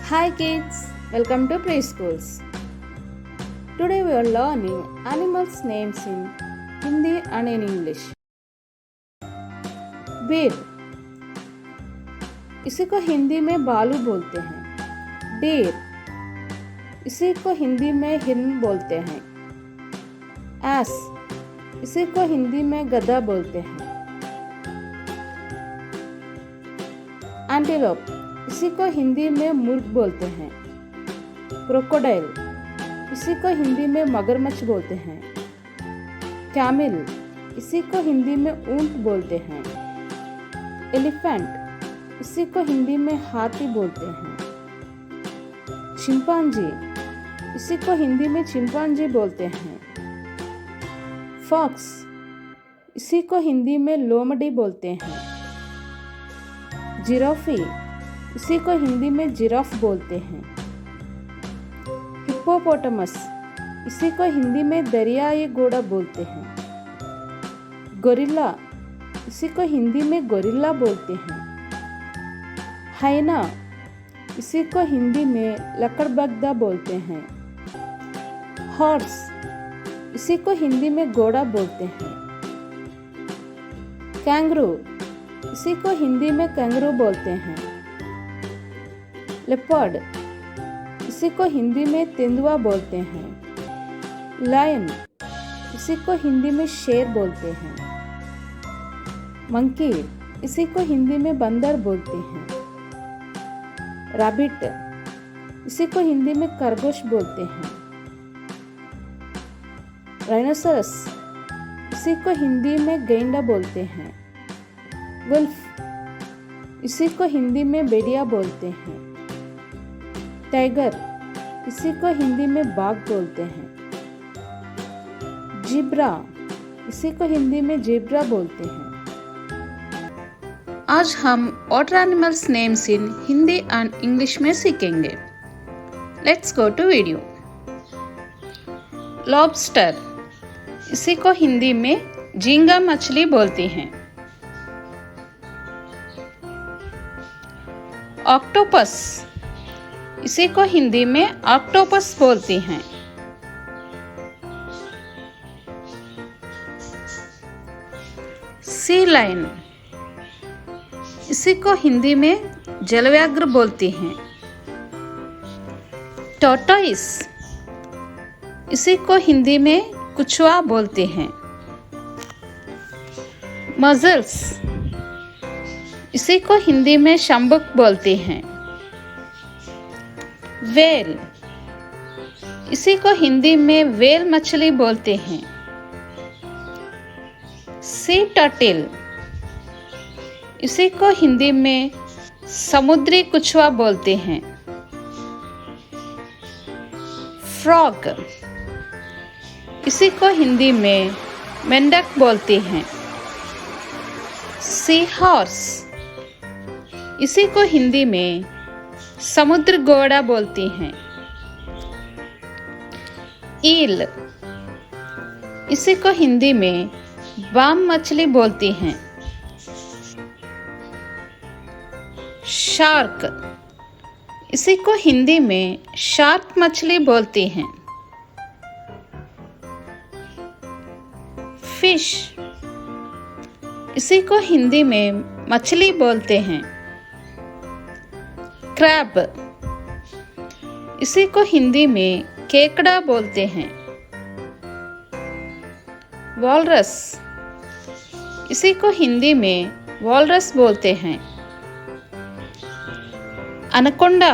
Hi kids, welcome to preschools. Today we are learning animals names in Hindi and in English. Bear, इसी को हिंदी में भालू बोलते हैं. Deer, इसी को हिंदी में हिरन बोलते हैं. Ass, इसी को हिंदी में गधा बोलते हैं. Antelope, इसी को हिंदी में मुर्ग बोलते हैं. क्रोकोडाइल, इसी को हिंदी में मगरमच्छ बोलते हैं. कैमल, इसी को हिंदी में ऊंट बोलते हैं. एलिफेंट, इसी को हिंदी में हाथी बोलते हैं. चिंपांजी, इसी को हिंदी में चिंपांजी बोलते हैं. फॉक्स, इसी को हिंदी में लोमड़ी बोलते हैं. जिराफी, इसी को हिंदी में जिराफ बोलते हैं. हिप्पोपोटामस, इसी को हिंदी में दरियाई घोड़ा बोलते हैं. गोरिल्ला, इसी को हिंदी में गोरिल्ला बोलते हैं. हाइना, इसी को हिंदी में लकड़बग्धा बोलते हैं. हॉर्स, इसी को हिंदी में घोड़ा बोलते हैं. कैंगरू, इसी को हिंदी में कैंगरू बोलते हैं. लेपर्ड, इसी को हिंदी में तेंदुआ बोलते हैं. लायन, इसी को हिंदी में शेर बोलते हैं. मंकी, इसी को हिंदी में बंदर बोलते हैं. रैबिट, इसी को हिंदी में खरगोश बोलते हैं. राइनोसरस, इसी को हिंदी में गैंडा बोलते हैं. वुल्फ, इसी को हिंदी में भेड़िया बोलते हैं. टाइगर, इसी को हिंदी में बाघ बोलते हैं. ज़ेब्रा, इसी को हिंदी में ज़ेब्रा बोलते हैं. आज हम water animals names in Hindi and English में सीखेंगे. Let's go to video. Lobster, इसी को हिंदी में झींगा मछली बोलते हैं. ऑक्टोपस, इसी को हिंदी में ऑक्टोपस बोलते हैं. सी लायन, इसी को हिंदी में जलव्याघ्र बोलते हैं. टॉर्टोइस, इसी को हिंदी में कुछुआ बोलते हैं. मजल्स, इसी को हिंदी में शंबुक बोलते हैं. वेल, इसी को हिंदी में वेल मछली बोलते हैं. सी टर्टल, इसी को हिंदी में समुद्री कुछुआ बोलते हैं. फ्रॉग, इसी को हिंदी में मेंढक बोलते हैं. सी हॉर्स, इसी को हिंदी में समुद्र घोड़ा बोलते हैं. ईल, इसी को हिंदी में बाम मछली बोलती हैं. शार्क, इसी को हिंदी में शार्क मछली बोलती हैं. फिश, इसी को हिंदी में मछली बोलते हैं. क्रैब, इसी को हिंदी में केकड़ा बोलते हैं. वॉलरस, इसी को हिंदी में वॉलरस बोलते हैं. अनाकोंडा,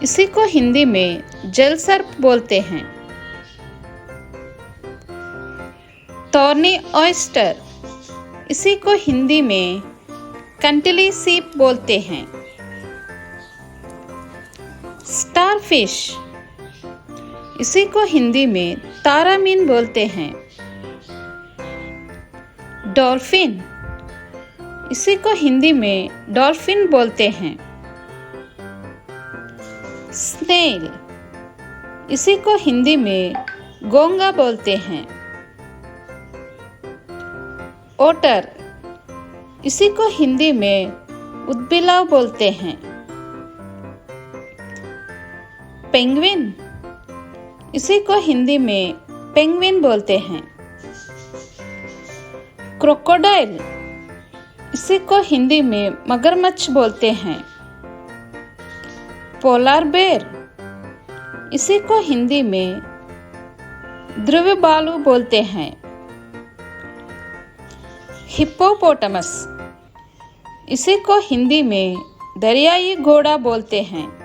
इसी को हिंदी में जल सर्प बोलते हैं. थॉर्नी ऑयस्टर, इसी को हिंदी में कंटिली सीप बोलते हैं. स्टारफिश, इसी को हिंदी में तारामीन बोलते हैं. डॉल्फिन, इसी को हिंदी में डॉल्फिन बोलते हैं. स्नेल, इसी को हिंदी में गोंगा बोलते हैं. ओटर, इसी को हिंदी में उदबिलाव बोलते हैं. पेंगुइन, इसी को हिंदी में पेंगुइन बोलते हैं। क्रोकोडाइल, इसी को हिंदी में मगरमच्छ बोलते हैं। पोलार बेर, इसी को हिंदी में ध्रुव भालू बोलते हैं। हिप्पोपोटामस, इसी को हिंदी में दरियाई घोड़ा बोलते हैं।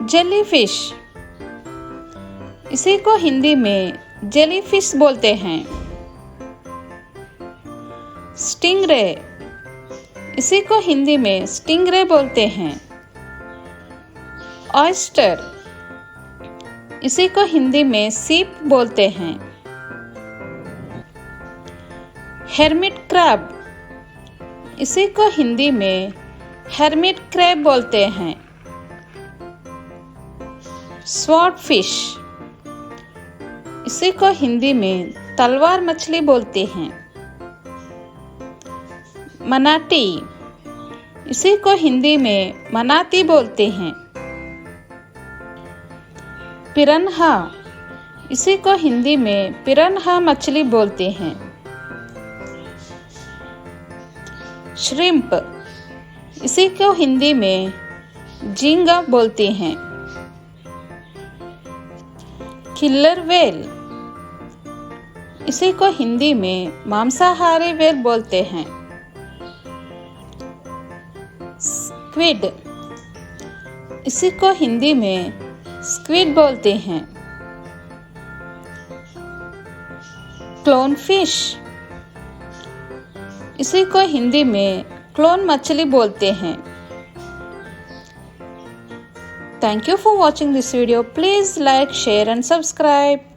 जेलीफिश, इसी को हिंदी में जेलीफिश बोलते हैं। स्टिंगरे, इसी को हिंदी में स्टिंगरे बोलते हैं। ऑयस्टर, इसी को हिंदी में सीप बोलते हैं। हेर्मिट क्रैब, इसी को हिंदी में हेर्मिट क्रैब बोलते हैं। स्वॉर्डफिश, इसी को हिंदी में तलवार मछली बोलते हैं। मनाटी, इसी को हिंदी में मनाती बोलते हैं। पिरन्हा, इसी को हिंदी में पिरन्हा मछली बोलते हैं। श्रिम्प, इसी को हिंदी में झींगा बोलते हैं। किलर व्हेल, इसी को हिंदी में मांसाहारी व्हेल बोलते हैं। स्क्विड, इसी को हिंदी में स्क्विड बोलते हैं। क्लोनफिश, इसी को हिंदी में क्लोन मछली बोलते हैं। Thank you for watching this video. Please like, share and subscribe.